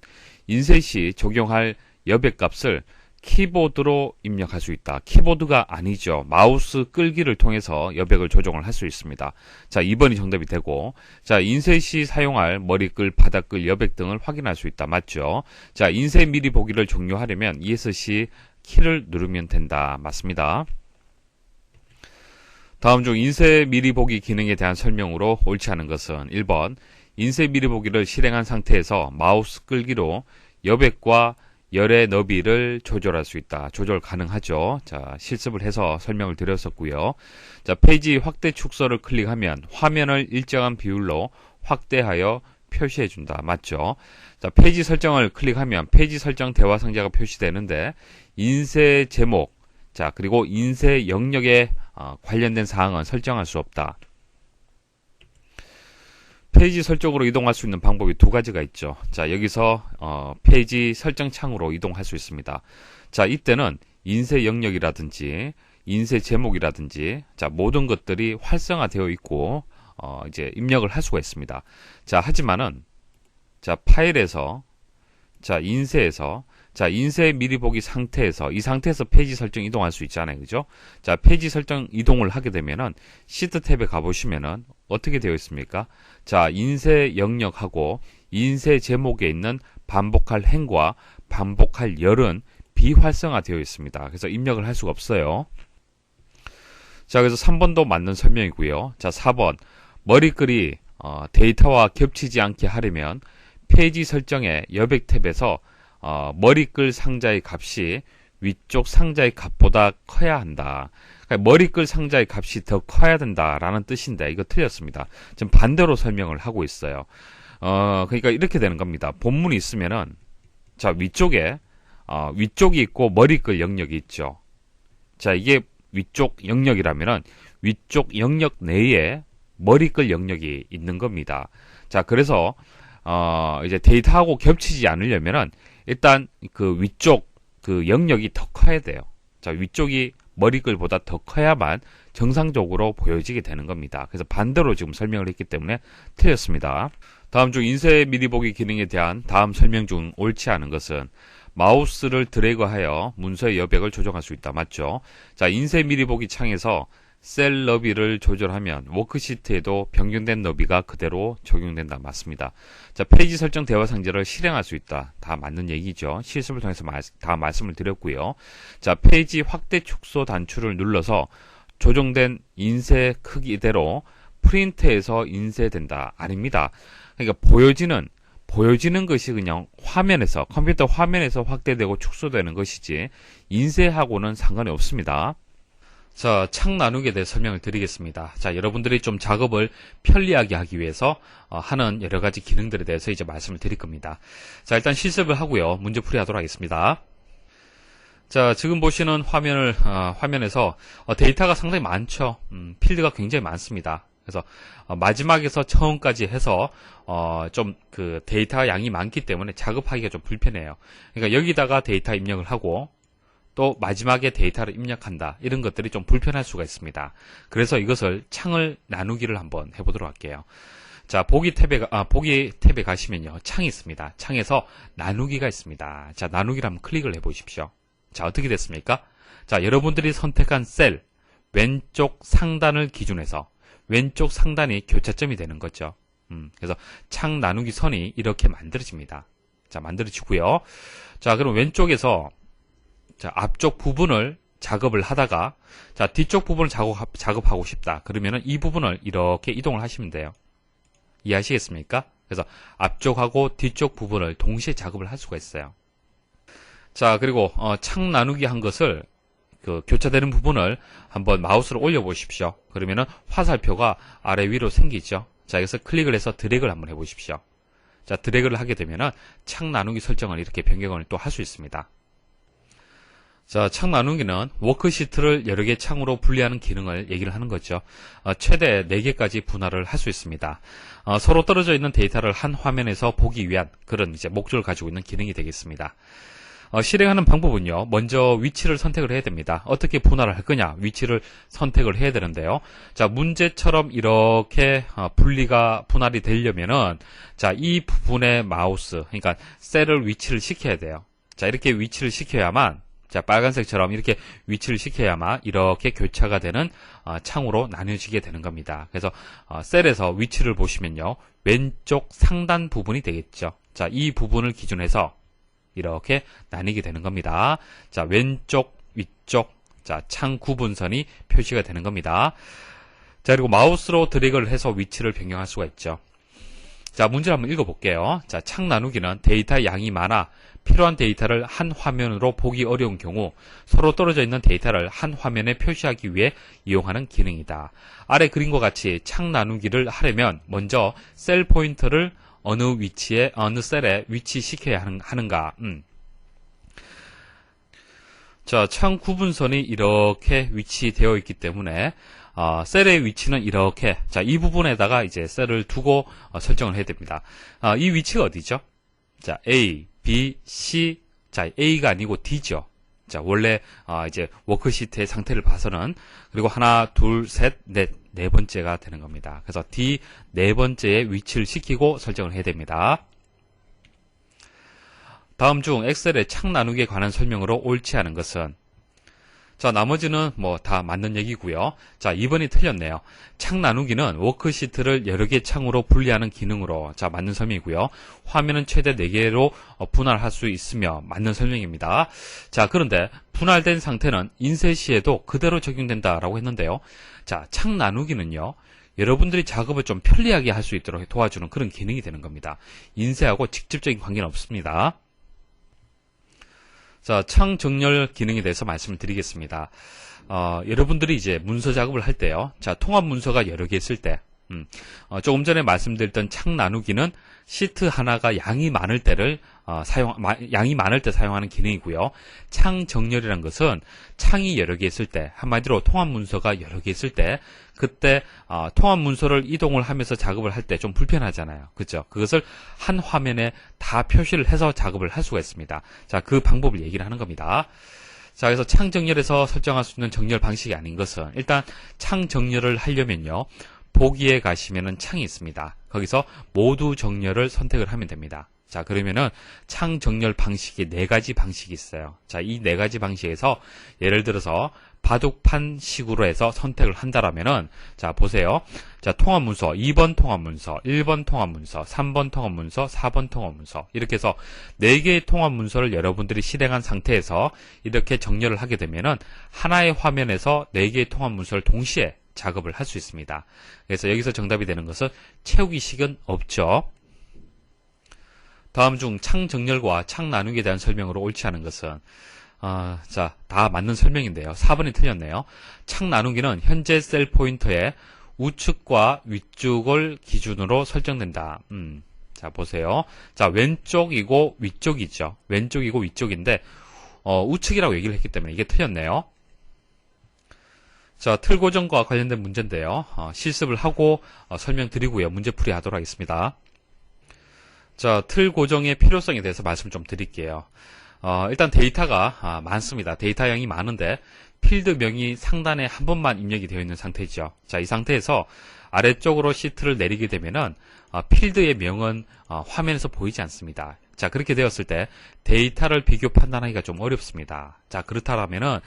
인쇄 시 적용할 여백 값을 키보드로 입력할 수 있다. 키보드가 아니죠. 마우스 끌기를 통해서 여백을 조정을 할 수 있습니다. 자, 2번이 정답이 되고, 자, 인쇄 시 사용할 머리끌, 바닥끌, 여백 등을 확인할 수 있다. 맞죠? 자, 인쇄 미리 보기를 종료하려면 ESC 키를 누르면 된다. 맞습니다. 다음 중 인쇄 미리 보기 기능에 대한 설명으로 옳지 않은 것은 1번 인쇄 미리 보기를 실행한 상태에서 마우스 끌기로 여백과 열의 너비를 조절할 수 있다. 조절 가능하죠. 자, 실습을 해서 설명을 드렸었고요. 자, 페이지 확대 축소를 클릭하면 화면을 일정한 비율로 확대하여 표시해 준다. 맞죠? 자, 페이지 설정을 클릭하면 페이지 설정 대화 상자가 표시되는데 인쇄 제목, 자, 그리고 인쇄 영역에 관련된 사항은 설정할 수 없다. 페이지 설정으로 이동할 수 있는 방법이 두 가지가 있죠. 자, 여기서 페이지 설정 창으로 이동할 수 있습니다. 자, 이때는 인쇄 영역이라든지 인쇄 제목이라든지 자, 모든 것들이 활성화되어 있고 이제 입력을 할 수가 있습니다. 자, 하지만은 자, 파일에서 자, 인쇄에서 자, 인쇄 미리 보기 상태에서 이 상태에서 페이지 설정 이동할 수 있잖아요. 그죠? 자, 페이지 설정 이동을 하게 되면은 시트 탭에 가보시면은 어떻게 되어 있습니까? 자, 인쇄 영역하고 인쇄 제목에 있는 반복할 행과 반복할 열은 비활성화되어 있습니다. 그래서 입력을 할 수가 없어요. 자, 그래서 3번도 맞는 설명이고요. 자, 4번 머리글이 데이터와 겹치지 않게 하려면 페이지 설정의 여백 탭에서 머리글 상자의 값이 위쪽 상자의 값보다 커야 한다. 그러니까 머리글 상자의 값이 더 커야 된다라는 뜻인데 이거 틀렸습니다. 지금 반대로 설명을 하고 있어요. 그러니까 이렇게 되는 겁니다. 본문이 있으면은 자, 위쪽에 위쪽이 있고 머리글 영역이 있죠. 자, 이게 위쪽 영역이라면은 위쪽 영역 내에 머리글 영역이 있는 겁니다. 자, 그래서 이제 데이터하고 겹치지 않으려면은 일단 그 위쪽 그 영역이 더 커야 돼요. 자, 위쪽이 머리글보다 더 커야만 정상적으로 보여지게 되는 겁니다. 그래서 반대로 지금 설명을 했기 때문에 틀렸습니다. 다음 중 인쇄 미리 보기 기능에 대한 다음 설명 중 옳지 않은 것은 마우스를 드래그하여 문서의 여백을 조정할 수 있다. 맞죠? 자, 인쇄 미리 보기 창에서 셀 너비를 조절하면 워크시트에도 변경된 너비가 그대로 적용된다. 맞습니다. 자, 페이지 설정 대화 상자를 실행할 수 있다. 다 맞는 얘기죠. 실습을 통해서 다 말씀을 드렸고요. 자, 페이지 확대 축소 단추를 눌러서 조정된 인쇄 크기대로 프린트해서 인쇄된다. 아닙니다. 그러니까 보여지는 것이 그냥 화면에서 컴퓨터 화면에서 확대되고 축소되는 것이지 인쇄하고는 상관이 없습니다. 자, 창 나누기에 대해 설명을 드리겠습니다. 자, 여러분들이 좀 작업을 편리하게 하기 위해서 하는 여러 가지 기능들에 대해서 이제 말씀을 드릴 겁니다. 자, 일단 실습을 하고요. 문제풀이 하도록 하겠습니다. 자, 지금 보시는 화면에서 데이터가 상당히 많죠. 필드가 굉장히 많습니다. 그래서 마지막에서 처음까지 해서 좀 그 데이터 양이 많기 때문에 작업하기가 좀 불편해요. 그러니까 여기다가 데이터 입력을 하고 또 마지막에 데이터를 입력한다. 이런 것들이 좀 불편할 수가 있습니다. 그래서 이것을 창을 나누기를 한번 해보도록 할게요. 자, 보기 탭에 가시면요. 창이 있습니다. 창에서 나누기가 있습니다. 자, 나누기를 한번 클릭을 해보십시오. 자, 어떻게 됐습니까? 자, 여러분들이 선택한 셀 왼쪽 상단을 기준해서 왼쪽 상단이 교차점이 되는 거죠. 그래서 창 나누기 선이 이렇게 만들어집니다. 자, 만들어지고요. 자, 그럼 왼쪽에서 자, 앞쪽 부분을 작업을 하다가 자, 뒤쪽 부분을 작업하고 싶다. 그러면은 이 부분을 이렇게 이동을 하시면 돼요. 이해하시겠습니까? 그래서 앞쪽하고 뒤쪽 부분을 동시에 작업을 할 수가 있어요. 자, 그리고 창 나누기 한 것을 그 교차되는 부분을 한번 마우스로 올려 보십시오. 그러면은 화살표가 아래 위로 생기죠. 자, 여기서 클릭을 해서 드래그를 한번 해 보십시오. 자, 드래그를 하게 되면은 창 나누기 설정을 이렇게 변경을 또 할 수 있습니다. 자, 창 나누기는 워크시트를 여러 개 창으로 분리하는 기능을 얘기를 하는 거죠. 최대 4개까지 분할을 할 수 있습니다. 서로 떨어져 있는 데이터를 한 화면에서 보기 위한 그런 이제 목적을 가지고 있는 기능이 되겠습니다. 실행하는 방법은요. 먼저 위치를 선택을 해야 됩니다. 어떻게 분할을 할 거냐? 위치를 선택을 해야 되는데요. 자, 문제처럼 이렇게 분할이 되려면은 자, 이 부분의 마우스, 그러니까 셀을 위치를 시켜야 돼요. 자, 이렇게 위치를 시켜야만 자, 빨간색처럼 이렇게 위치를 시켜야만 이렇게 교차가 되는 창으로 나뉘어지게 되는 겁니다. 그래서 셀에서 위치를 보시면요. 왼쪽 상단 부분이 되겠죠. 자, 이 부분을 기준해서 이렇게 나뉘게 되는 겁니다. 자, 왼쪽, 위쪽, 자, 창 구분선이 표시가 되는 겁니다. 자, 그리고 마우스로 드래그를 해서 위치를 변경할 수가 있죠. 자, 문제를 한번 읽어볼게요. 자, 창 나누기는 데이터 양이 많아 필요한 데이터를 한 화면으로 보기 어려운 경우 서로 떨어져 있는 데이터를 한 화면에 표시하기 위해 이용하는 기능이다. 아래 그림과 같이 창 나누기를 하려면 먼저 셀 포인터를 어느 셀에 위치시켜야 하는가. 자, 창 구분선이 이렇게 위치되어 있기 때문에 셀의 위치는 이렇게 자, 이 부분에다가 이제 셀을 두고 설정을 해야 됩니다. 이 위치가 어디죠? 자, A, B, C. 자, A가 아니고 D죠. 자, 원래 이제 워크시트의 상태를 봐서는 그리고 하나, 둘, 셋, 넷, 네 번째가 되는 겁니다. 그래서 D 네 번째에 위치를 시키고 설정을 해야 됩니다. 다음 중 엑셀의 창 나누기에 관한 설명으로 옳지 않은 것은 자, 나머지는 뭐 다 맞는 얘기고요. 자, 2번이 틀렸네요. 창 나누기는 워크시트를 여러 개 창으로 분리하는 기능으로 자, 맞는 설명이고요. 화면은 최대 4개로 분할할 수 있으며 맞는 설명입니다. 자, 그런데 분할된 상태는 인쇄 시에도 그대로 적용된다라고 했는데요. 자, 창 나누기는요. 여러분들이 작업을 좀 편리하게 할 수 있도록 도와주는 그런 기능이 되는 겁니다. 인쇄하고 직접적인 관계는 없습니다. 자, 창 정렬 기능에 대해서 말씀을 드리겠습니다. 여러분들이 이제 문서 작업을 할 때요. 자, 통합 문서가 여러 개 있을 때, 조금 전에 말씀드렸던 창 나누기는 시트 하나가 양이 많을 때 사용하는 기능이고요. 창 정렬이란 것은 창이 여러 개 있을 때, 한마디로 통합 문서가 여러 개 있을 때, 그때 통합 문서를 이동을 하면서 작업을 할 때 좀 불편하잖아요. 그렇죠? 그것을 한 화면에 다 표시를 해서 작업을 할 수가 있습니다. 자, 그 방법을 얘기를 하는 겁니다. 자, 그래서 창 정렬에서 설정할 수 있는 정렬 방식이 아닌 것은 일단 창 정렬을 하려면요. 보기에 가시면은 창이 있습니다. 거기서 모두 정렬을 선택을 하면 됩니다. 자, 그러면은 창 정렬 방식이 4가지 방식이 있어요. 자, 이 4가지 방식에서 예를 들어서 바둑판 식으로 해서 선택을 한다라면은 자, 보세요. 자, 통합 문서 2번 통합 문서, 1번 통합 문서, 3번 통합 문서, 4번 통합 문서 이렇게 해서 4개의 통합 문서를 여러분들이 실행한 상태에서 이렇게 정렬을 하게 되면은 하나의 화면에서 4개의 통합 문서를 동시에 작업을 할 수 있습니다. 그래서 여기서 정답이 되는 것은 채우기식은 없죠. 다음 중 창 정렬과 창 나누기에 대한 설명으로 옳지 않은 것은 자, 다 맞는 설명인데요. 4번이 틀렸네요. 창 나누기는 현재 셀 포인터의 우측과 위쪽을 기준으로 설정된다. 자, 보세요. 자, 왼쪽이고 위쪽이죠. 왼쪽이고 위쪽인데 우측이라고 얘기를 했기 때문에 이게 틀렸네요. 자, 틀 고정과 관련된 문제인데요. 실습을 하고 설명드리고요. 문제풀이 하도록 하겠습니다. 자, 틀 고정의 필요성에 대해서 말씀 좀 드릴게요. 일단 데이터가 많습니다. 데이터 양이 많은데 필드명이 상단에 한 번만 입력이 되어 있는 상태죠. 자, 이 상태에서 아래쪽으로 시트를 내리게 되면은 필드의 명은 화면에서 보이지 않습니다. 자, 그렇게 되었을 때 데이터를 비교 판단하기가 좀 어렵습니다. 자, 그렇다면은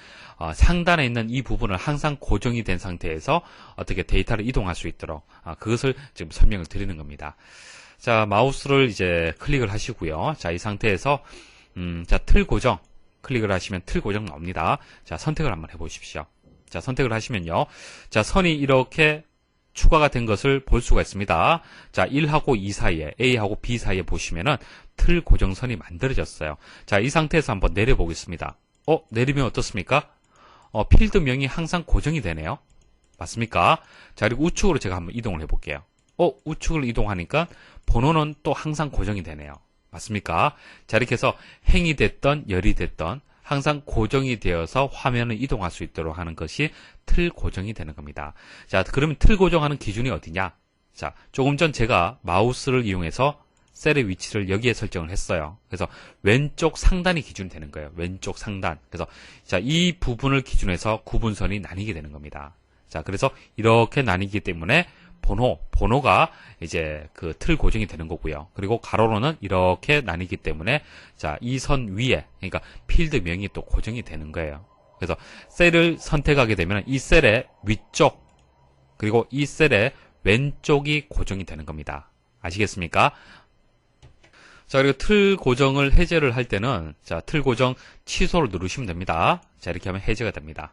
상단에 있는 이 부분을 항상 고정이 된 상태에서 어떻게 데이터를 이동할 수 있도록 그것을 지금 설명을 드리는 겁니다. 자, 마우스를 이제 클릭을 하시고요. 자, 이 상태에서 자, 틀 고정 클릭을 하시면 틀 고정 나옵니다. 자, 선택을 한번 해보십시오. 자, 선택을 하시면요. 자, 선이 이렇게 추가가 된 것을 볼 수가 있습니다. 자, 1하고 2 사이에, A하고 B 사이에 보시면은 틀 고정선이 만들어졌어요. 자, 이 상태에서 한번 내려보겠습니다. 내리면 어떻습니까? 필드명이 항상 고정이 되네요. 맞습니까? 자, 그리고 우측으로 제가 한번 이동을 해볼게요. 우측을 이동하니까 번호는 또 항상 고정이 되네요. 맞습니까? 자, 이렇게 해서 행이 됐던 열이 됐던 항상 고정이 되어서 화면을 이동할 수 있도록 하는 것이 틀 고정이 되는 겁니다. 자, 그러면 틀 고정하는 기준이 어디냐? 자, 조금 전 제가 마우스를 이용해서 셀의 위치를 여기에 설정을 했어요. 그래서 왼쪽 상단이 기준이 되는 거예요. 왼쪽 상단. 그래서 자, 이 부분을 기준해서 구분선이 나뉘게 되는 겁니다. 자, 그래서 이렇게 나뉘기 때문에 번호가 이제 그 틀 고정이 되는 거고요. 그리고 가로로는 이렇게 나뉘기 때문에 자, 이 선 위에 그러니까 필드명이 또 고정이 되는 거예요. 그래서 셀을 선택하게 되면 이 셀의 위쪽 그리고 이 셀의 왼쪽이 고정이 되는 겁니다. 아시겠습니까? 자, 그리고 틀 고정을 해제를 할 때는 자, 틀 고정 취소를 누르시면 됩니다. 자, 이렇게 하면 해제가 됩니다.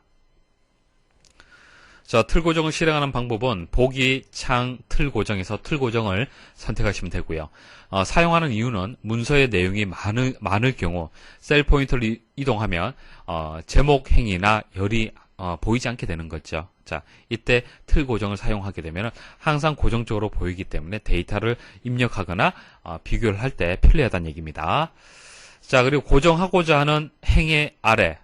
자, 틀 고정을 실행하는 방법은 보기 창 틀 고정에서 틀 고정을 선택하시면 되고요. 사용하는 이유는 문서의 내용이 많을 경우 셀 포인터를 이동하면 제목 행이나 열이 보이지 않게 되는 거죠. 자, 이때 틀 고정을 사용하게 되면 항상 고정적으로 보이기 때문에 데이터를 입력하거나 비교를 할 때 편리하다는 얘기입니다. 자, 그리고 고정하고자 하는 행의 아래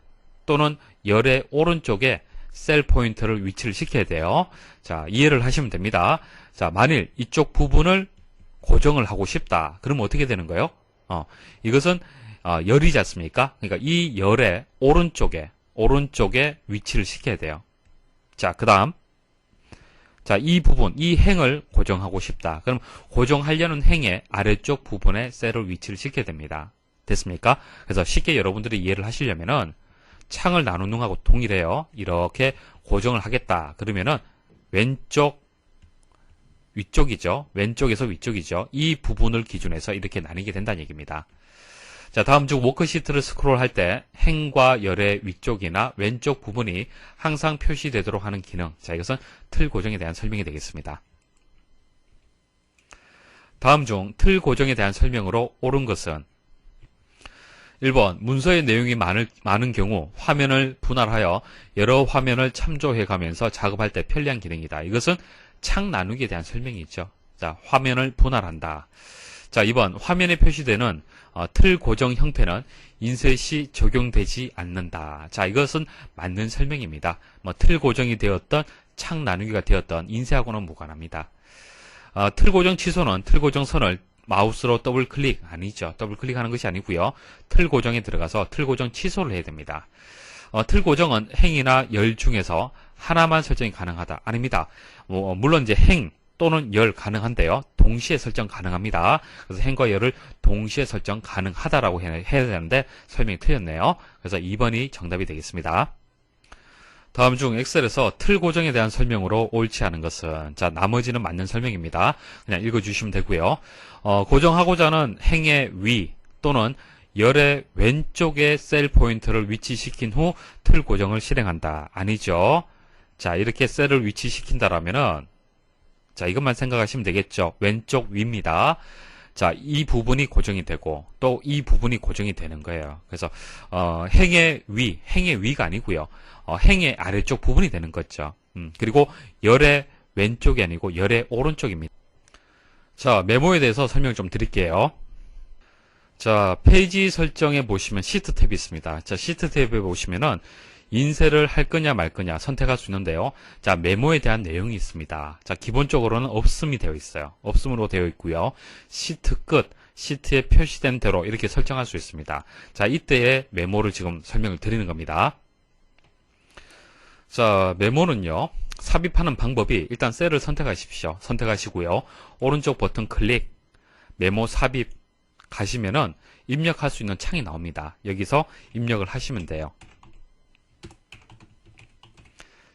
또는 열의 오른쪽에 셀 포인터를 위치를 시켜야 돼요. 자, 이해를 하시면 됩니다. 자, 만일 이쪽 부분을 고정을 하고 싶다. 그러면 어떻게 되는 거예요? 이것은 열이지 않습니까? 그러니까 이 열의 오른쪽에 위치를 시켜야 돼요. 자, 그 다음 자, 이 부분, 이 행을 고정하고 싶다. 그럼 고정하려는 행의 아래쪽 부분에 셀을 위치를 시켜야 됩니다. 됐습니까? 그래서 쉽게 여러분들이 이해를 하시려면은 창을 나누는 거하고 동일해요. 이렇게 고정을 하겠다. 그러면은 위쪽이죠. 왼쪽에서 위쪽이죠. 이 부분을 기준해서 이렇게 나뉘게 된다는 얘기입니다. 자, 다음 중 워크시트를 스크롤할 때 행과 열의 위쪽이나 왼쪽 부분이 항상 표시되도록 하는 기능. 자, 이것은 틀 고정에 대한 설명이 되겠습니다. 다음 중 틀 고정에 대한 설명으로 옳은 것은 1번, 문서의 내용이 많은 경우 화면을 분할하여 여러 화면을 참조해 가면서 작업할 때 편리한 기능이다. 이것은 창 나누기에 대한 설명이죠. 자, 화면을 분할한다. 자, 2번, 화면에 표시되는 틀 고정 형태는 인쇄 시 적용되지 않는다. 자, 이것은 맞는 설명입니다. 틀 고정이 되었던 창 나누기가 되었던 인쇄하고는 무관합니다. 틀 고정 취소는 틀 고정 선을 마우스로 더블 클릭 아니죠. 더블 클릭하는 것이 아니고요. 틀 고정에 들어가서 틀 고정 취소를 해야 됩니다. 틀 고정은 행이나 열 중에서 하나만 설정이 가능하다. 아닙니다. 물론 이제 행 또는 열 가능한데요. 동시에 설정 가능합니다. 그래서 행과 열을 동시에 설정 가능하다라고 해야 되는데 설명이 틀렸네요. 그래서 2번이 정답이 되겠습니다. 다음 중 엑셀에서 틀 고정에 대한 설명으로 옳지 않은 것은 자, 나머지는 맞는 설명입니다. 그냥 읽어주시면 되고요. 고정하고자 하는 행의 위 또는 열의 왼쪽에 셀 포인터를 위치시킨 후 틀 고정을 실행한다. 아니죠. 자, 이렇게 셀을 위치시킨다라면은 자, 이것만 생각하시면 되겠죠. 왼쪽 위입니다. 자, 이 부분이 고정이 되고 또 이 부분이 고정이 되는 거예요. 그래서 행의 위가 아니고요. 행의 아래쪽 부분이 되는 거죠. 그리고 열의 왼쪽이 아니고 열의 오른쪽입니다. 자, 메모에 대해서 설명 좀 드릴게요. 자, 페이지 설정에 보시면 시트 탭이 있습니다. 자, 시트 탭에 보시면은 인쇄를 할 거냐 말 거냐 선택할 수 있는데요. 자, 메모에 대한 내용이 있습니다. 자, 기본적으로는 없음이 되어 있어요. 없음으로 되어 있고요. 시트 끝, 시트에 표시된 대로 이렇게 설정할 수 있습니다. 자, 이때의 메모를 지금 설명을 드리는 겁니다. 자, 메모는요, 삽입하는 방법이 일단 셀을 선택하십시오. 선택하시고요. 오른쪽 버튼 클릭, 메모 삽입 가시면은 입력할 수 있는 창이 나옵니다. 여기서 입력을 하시면 돼요.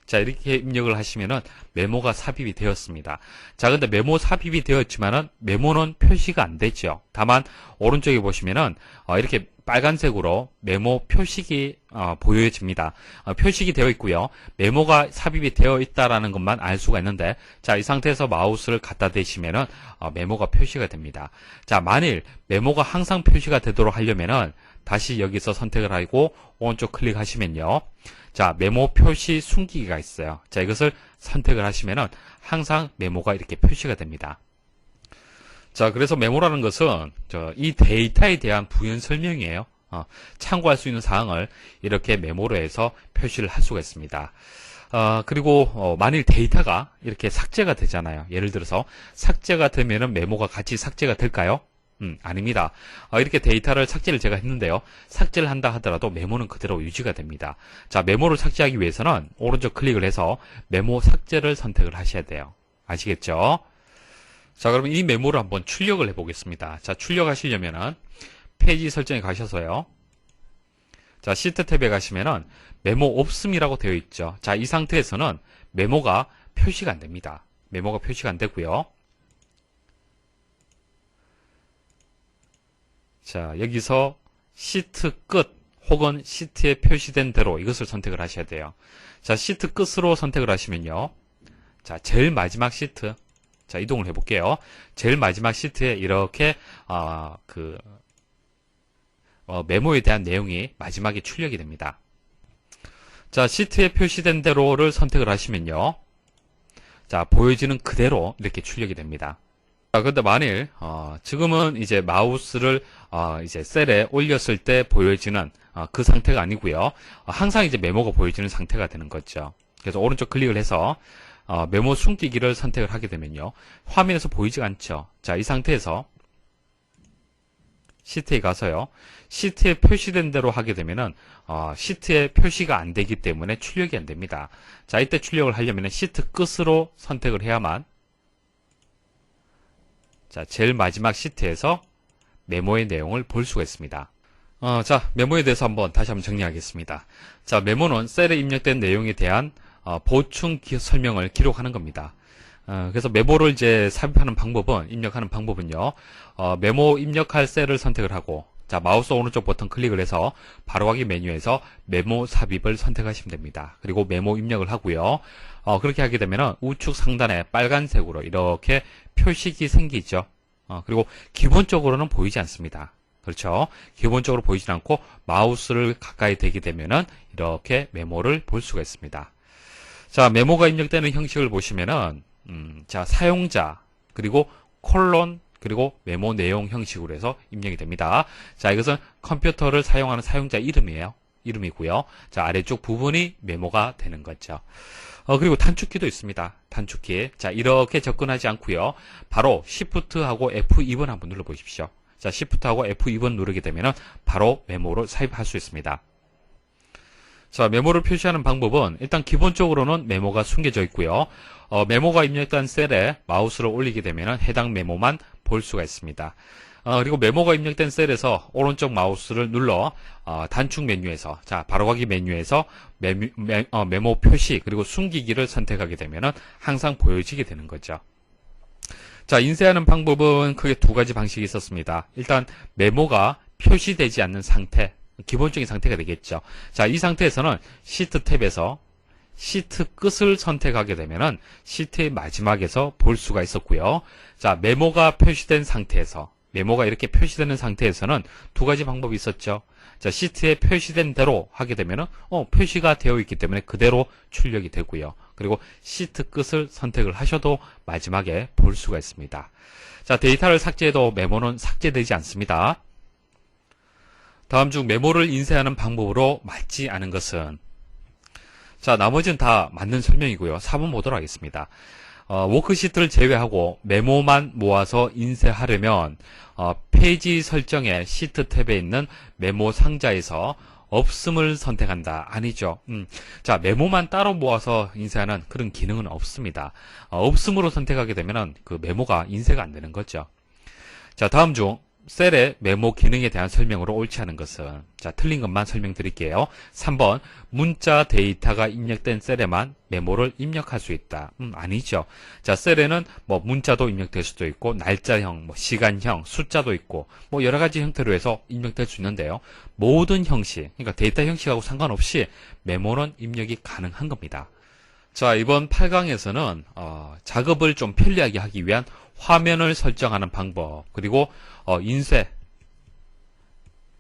자, 이렇게 입력을 하시면은 메모가 삽입이 되었습니다. 자, 근데 메모 삽입이 되었지만은 메모는 표시가 안 되죠. 다만 오른쪽에 보시면은 이렇게 빨간색으로 메모 표식이 보여집니다. 표식이 되어 있고요. 메모가 삽입이 되어 있다라는 것만 알 수가 있는데, 자, 이 상태에서 마우스를 갖다 대시면은 메모가 표시가 됩니다. 자, 만일 메모가 항상 표시가 되도록 하려면은 다시 여기서 선택을 하고 오른쪽 클릭하시면요. 자, 메모 표시 숨기기가 있어요. 자, 이것을 선택을 하시면은 항상 메모가 이렇게 표시가 됩니다. 자, 그래서 메모라는 것은 이 데이터에 대한 부연 설명이에요. 참고할 수 있는 사항을 이렇게 메모로 해서 표시를 할 수가 있습니다. 그리고 만일 데이터가 이렇게 삭제가 되잖아요. 예를 들어서 삭제가 되면은 메모가 같이 삭제가 될까요? 아닙니다. 이렇게 데이터를 삭제를 제가 했는데요. 삭제를 한다 하더라도 메모는 그대로 유지가 됩니다. 자, 메모를 삭제하기 위해서는 오른쪽 클릭을 해서 메모 삭제를 선택을 하셔야 돼요. 아시겠죠? 자, 그러면 이 메모를 한번 출력을 해 보겠습니다. 자, 출력하시려면은 페이지 설정에 가셔서요. 자, 시트 탭에 가시면은 메모 없음이라고 되어 있죠. 자, 이 상태에서는 메모가 표시가 안 됩니다. 메모가 표시가 안 되고요. 자, 여기서 시트 끝 혹은 시트에 표시된 대로 이것을 선택을 하셔야 돼요. 자, 시트 끝으로 선택을 하시면요. 자, 제일 마지막 시트. 자, 이동을 해볼게요. 제일 마지막 시트에 이렇게 메모에 대한 내용이 마지막에 출력이 됩니다. 자, 시트에 표시된 대로를 선택을 하시면요. 자, 보여지는 그대로 이렇게 출력이 됩니다. 자, 근데 만일 지금은 이제 마우스를 이제 셀에 올렸을 때 보여지는 그 상태가 아니고요. 항상 이제 메모가 보여지는 상태가 되는 거죠. 그래서 오른쪽 클릭을 해서 메모 숨기기를 선택을 하게 되면요. 화면에서 보이지 않죠. 자, 이 상태에서 시트에 가서요. 시트에 표시된 대로 하게 되면은 시트에 표시가 안 되기 때문에 출력이 안 됩니다. 자, 이때 출력을 하려면 시트 끝으로 선택을 해야만, 자, 제일 마지막 시트에서 메모의 내용을 볼 수가 있습니다. 자, 메모에 대해서 다시 한번 정리하겠습니다. 자, 메모는 셀에 입력된 내용에 대한 보충 설명을 기록하는 겁니다. 그래서 메모를 이제 삽입하는 방법은, 입력하는 방법은요, 메모 입력할 셀을 선택을 하고, 자, 마우스 오른쪽 버튼 클릭을 해서 바로가기 메뉴에서 메모 삽입을 선택하시면 됩니다. 그리고 메모 입력을 하고요. 그렇게 하게 되면 우측 상단에 빨간색으로 이렇게 표식이 생기죠. 그리고 기본적으로는 보이지 않습니다. 그렇죠? 기본적으로 보이지 않고 마우스를 가까이 대게 되면은 이렇게 메모를 볼 수가 있습니다. 자, 메모가 입력되는 형식을 보시면은, 자, 사용자, 그리고 콜론, 그리고 메모 내용 형식으로 해서 입력이 됩니다. 자, 이것은 컴퓨터를 사용하는 사용자 이름이에요. 이름이고요. 자, 아래쪽 부분이 메모가 되는 거죠. 그리고 단축키도 있습니다. 단축키. 자, 이렇게 접근하지 않고요. 바로 Shift하고 F2번 한번 눌러보십시오. 자, Shift하고 F2번 누르게 되면은 바로 메모를 삽입할 수 있습니다. 자, 메모를 표시하는 방법은 일단 기본적으로는 메모가 숨겨져 있고요. 메모가 입력된 셀에 마우스를 올리게 되면 해당 메모만 볼 수가 있습니다. 그리고 메모가 입력된 셀에서 오른쪽 마우스를 눌러 단축 메뉴에서, 자, 바로가기 메뉴에서 메모 표시 그리고 숨기기를 선택하게 되면 항상 보여지게 되는 거죠. 자, 인쇄하는 방법은 크게 두 가지 방식이 있었습니다. 일단 메모가 표시되지 않는 상태, 기본적인 상태가 되겠죠. 자, 이 상태에서는 시트 탭에서 시트 끝을 선택하게 되면은 시트의 마지막에서 볼 수가 있었고요. 자, 메모가 표시된 상태에서, 메모가 이렇게 표시되는 상태에서는 두 가지 방법이 있었죠. 자, 시트에 표시된 대로 하게 되면은 표시가 되어 있기 때문에 그대로 출력이 되고요. 그리고 시트 끝을 선택을 하셔도 마지막에 볼 수가 있습니다. 자, 데이터를 삭제해도 메모는 삭제되지 않습니다. 다음 중 메모를 인쇄하는 방법으로 맞지 않은 것은, 자, 나머지는 다 맞는 설명이고요. 4번 보도록 하겠습니다. 워크시트를 제외하고 메모만 모아서 인쇄하려면 페이지 설정에 시트 탭에 있는 메모 상자에서 없음을 선택한다. 아니죠. 자, 메모만 따로 모아서 인쇄하는 그런 기능은 없습니다. 없음으로 선택하게 되면 그 메모가 인쇄가 안 되는 거죠. 자, 다음 중 셀의 메모 기능에 대한 설명으로 옳지 않은 것은, 자, 틀린 것만 설명드릴게요. 3번, 문자 데이터가 입력된 셀에만 메모를 입력할 수 있다. 아니죠. 자, 셀에는 뭐 문자도 입력될 수도 있고, 날짜형, 뭐 시간형, 숫자도 있고, 뭐 여러 가지 형태로 해서 입력될 수 있는데요. 모든 형식, 그러니까 데이터 형식하고 상관없이 메모는 입력이 가능한 겁니다. 자, 이번 8강에서는 작업을 좀 편리하게 하기 위한 화면을 설정하는 방법, 그리고 인쇄,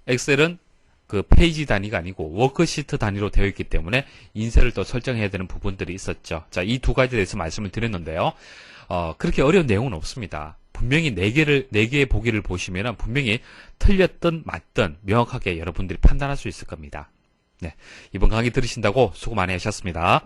엑셀은 그 페이지 단위가 아니고 워크시트 단위로 되어 있기 때문에 인쇄를 또 설정해야 되는 부분들이 있었죠. 자, 이 두 가지에 대해서 말씀을 드렸는데요. 그렇게 어려운 내용은 없습니다. 분명히 4개의 보기를 보시면 분명히 틀렸든 맞든 명확하게 여러분들이 판단할 수 있을 겁니다. 네, 이번 강의 들으신다고 수고 많이 하셨습니다.